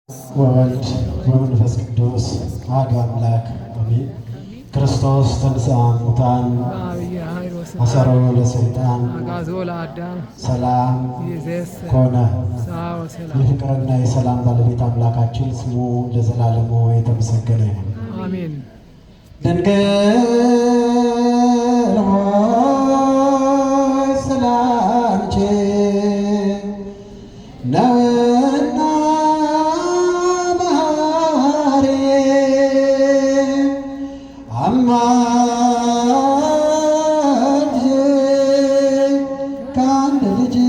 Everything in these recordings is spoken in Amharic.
ወወልድ ወመንፈስ ቅዱስ አሐዱ አምላክ አሜን። ክርስቶስ ተንሥአ እሙታን አሰሮ ለሰይጣን ሰላም ኮነ። የፍቅርና የሰላም ባለቤት አምላካችን ስሙ ለዘላለሙ የተመሰገነ ይሁን። አሜን። ድንግል ሆይ ስላንቺ ነውና መሐሪ አማልጅ ከአንድ ልጅሽ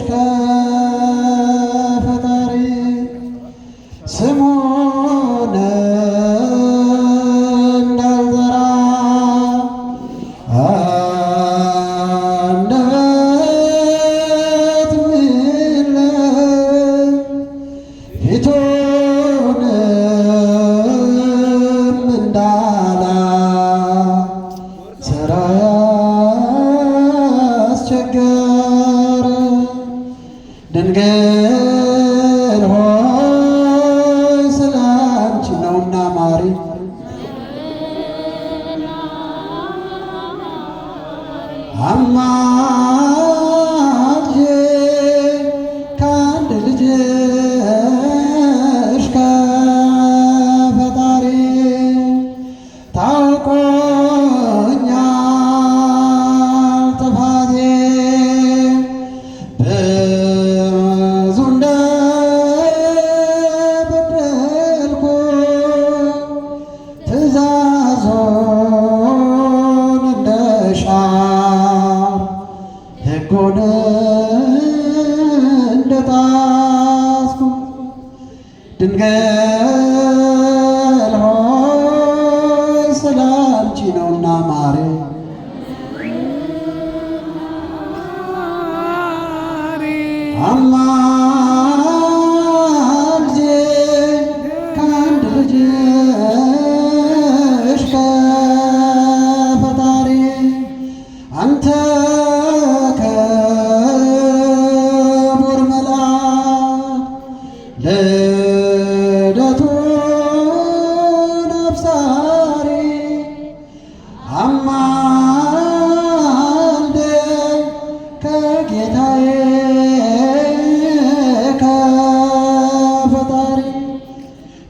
ከፈጣሪ ስሙን እንዳልጠራ አንደበት የለም ፊቱንም እንዳላስራ አስቸገረ። ድንግል ሆይ ስላንቺ ነውና ማሪ አማልጅ ከአንድ ልጅሽ ከፈጣሪ ታውቆኛል ጥፋቴ ብዙ እንደበደልኩ ትእዛዞን እንደሻር ሕጉን እንደጣስኩ ድንግል ሆይ ስላንቺ ነውና ማሬ አማልጄ ከአንድ ልጅሽ ከፈጣሪ አንተ ክቡር መልአክ ልደቱን አብሳሪ አማልደኝ ከጌታዬ ከፈጣሪ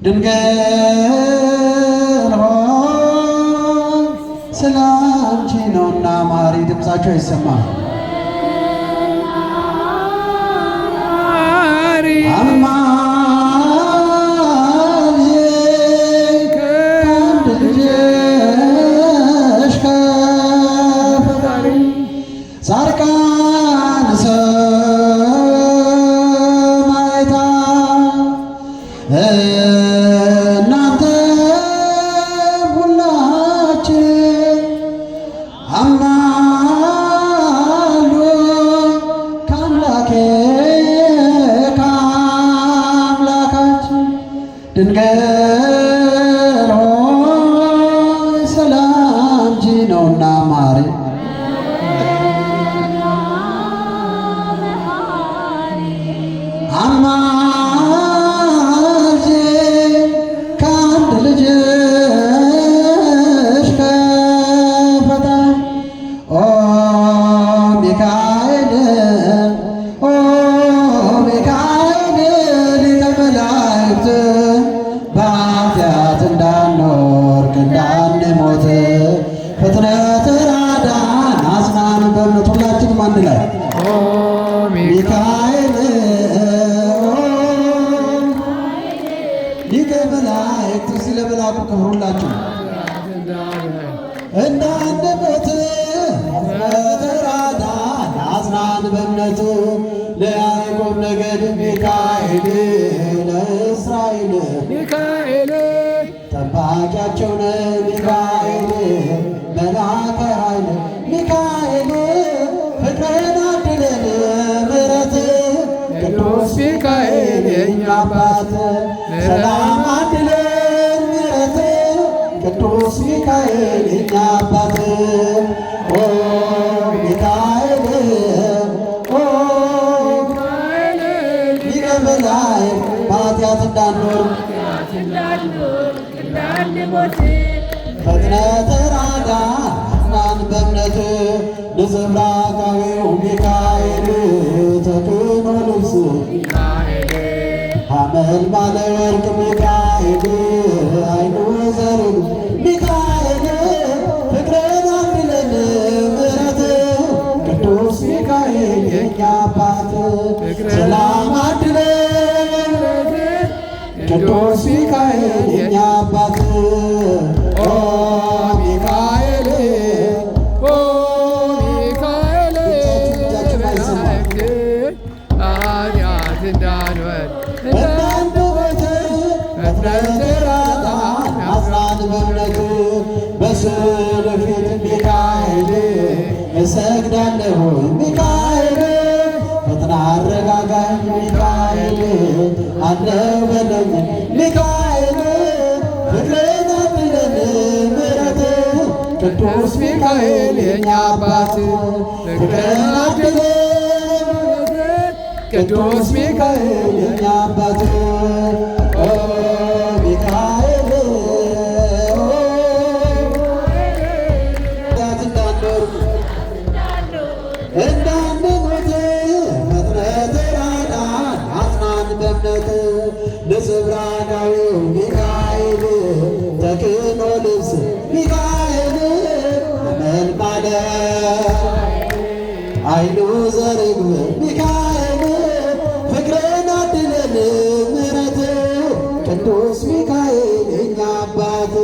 ድንግል ሆይ ስላንቺ ነውና ማሪ ድምፃቸው ይሰማል። አማልጅ ከአንድ ልጅሽ ከፈጣሪ ጻድቃን ሰማዕታት እናንተ ሁላችን አማሉ ከአምላኬ ከአምላካችን ድንግል ሆይ ሰላምጂ ነውና ማሪ አማልጅ ከአንድ ልጅሽ ከፈጣሪ ኦ ሚካኤል ሊቀ መላእክት በኃጢአት እንዳንወድቅ እንዳንሞት ፍጥነት ራዳን አጽናን በእምነት ሁላችንም አንድ ላይ ሚካኤል ሊቀ መላእክት ስለ መልአኩ ክብር ሁላችንም እንዳንሞት ተራዳን አጽናን በእምነት ለያዕቆብ ነገድ ሚካኤል ለእስራኤል ሚካኤል ጠባቂያቸው ነው ሚካኤል መልአከ ኃይል ሚካኤል ፍቅርን አድለን ምሕረት ቅዱስ ሚካኤል የእኛ አባት ሰላም አድለን ምሕረት ቅዱስ ሚካኤል የእኛ አባት ኦ ሚካኤል ሊቀ በላይ በኃጢአት እንዳንኖር ፈጥነህ ተራዳን አጽናን በእምነት ነጸብራቃዊው ሚካኤል ተክህኖ ልብስ ሐመልማለ ወርቅ ሚካኤል አይኑ ዘርግ ሚካኤል ፍቅርን አድለን ምሕረት ቅዱስ ሚካኤል የእኛ አባት ሰላም አድለን ቅዱስ ሚካኤል የእኛ አባት ሚካኤል ሚካኤል ኃጢአት እንዳንወድ እንዳንተ ቤት ፈጥነህ ተራዳን አጽናን በእምነት በስዕል ፊት ሚካኤል እሰግዳለሁ ሚካኤል ፈጥነህ አረጋጋኝ ሚካኤል አለው በለኝ ሚካኤል ፍቅርን አድለን ምሕረት ቅዱስ ሚካኤል የእኛ አባት ፍቅርን አድለን ቅዱስ ሚካኤል የእኛ አባት ሚካኤል እንዳንሞት ፈጥነህ ተራዳን አጽናን በእምነት ነጸብራቃዊው ሚካኤል ተክህኖ ልብስ ሚካኤል ሐመልማለ አይኑ ዘርግብ ሚካኤል ፍቅርን አድለን ምሕረት ቅዱስ ሚካኤል የእኛ አባት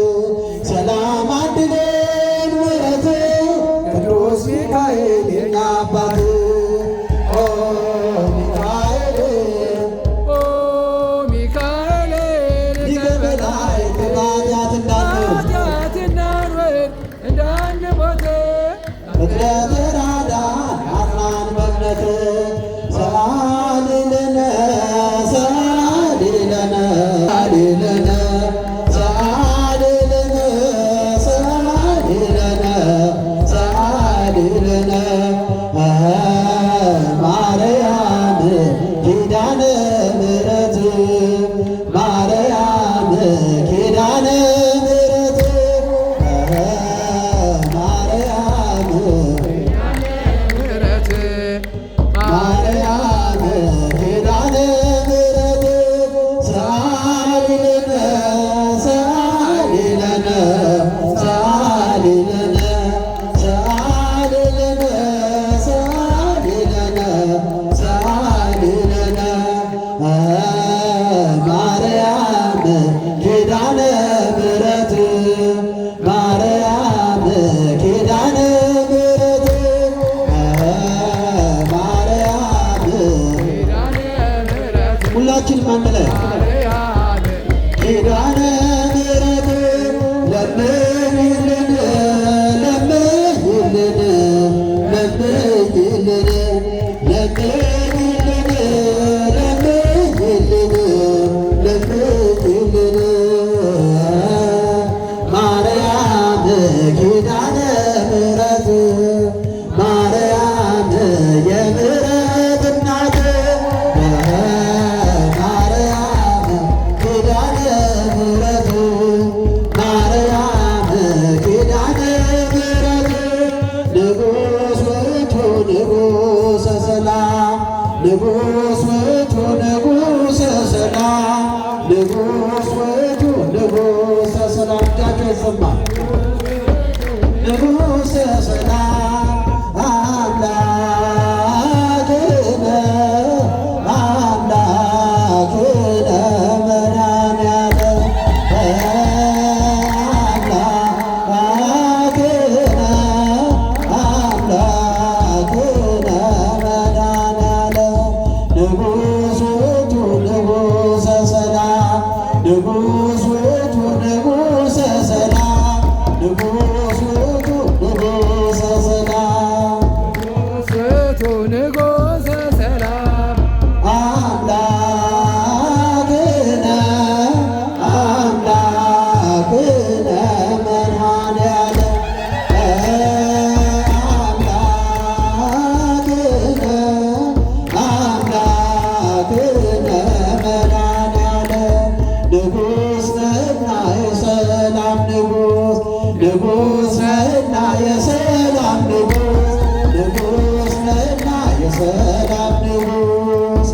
ሰላም አድለን ምሕረት ቅዱስ ሚካኤል የእኛ አባት ሚካኤል ሚካኤል ሊቀ መላእክት በኃጢአት እንዳንወድ እንዳንሞት ፍጥረት ተራዳን አጽናን በእምነት ሰአሊ ለነ ሰአሊ ለነ ሰአሊ ለነ ሰአሊ ለነ ሰአሊ ለነ ማርያም ኪዳነ ምሕረት ማርያም ኪዳነ ምሕረት ማርያም ማርያም ኪዳነ ምሕረት ሰአሊ ለነ ሰአሊ ለነ ሰአሊ ለነ ሰአሊ ለነ ሰአሊ ለነ ሰአሊ ለነ ማርያም ኪዳነ ምሕረት ማርያም ኪዳነ ምሕረት ማርያም ሁላችንም አንድ ላይ ኪዳነ ምሕረት ለምኝልን ለምኝልን ለምኝልን ለምኝልን ለምኝልን ለምኝልን ማርያም ኪዳነ ምሕረት ማርያም የምሕረት እናት ማርያም ኪዳነ ምሕረት ማርያም ኪዳነ ምሕረት ንጉሥ ውእቱ ንጉሠ ሰላም ንጉሥ ውእቱ ንጉሠ ሰላም ንጉሥ ውእቱ ንጉሠ ሰላም እጃቸው ይሰማል ንጉሠ ሰላም አምላክነ አምላክነ መድኃኒዓለም አምላክነ አምላክነ መድኃኒዓለም ንጉሥ ውእቱ ንጉሠ ሰላም ንጉሥ ውእቱ ንጉሠ ሰላም ንጉሥ ውእቱ ንጉሠ ሰላም ንጉሥ ውእቱ ንጉሠ ሰላም አምላክነ አምላክነ መድኃኒዓለም አምላክነ አምላክነ የሰላም ንጉሥ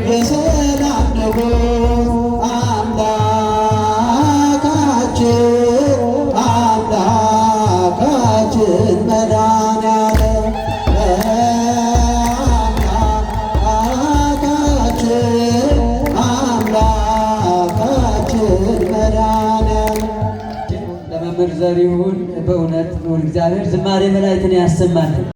የሰላም ንጉሥ አምላካችን አምላካችን መድኃኒዓለም አምላካችን መድኃኒዓለም ለመምህር ዘሪሁን በእውነት እግዚአብሔር ዝማሬ መላእክትን ያሰማልን።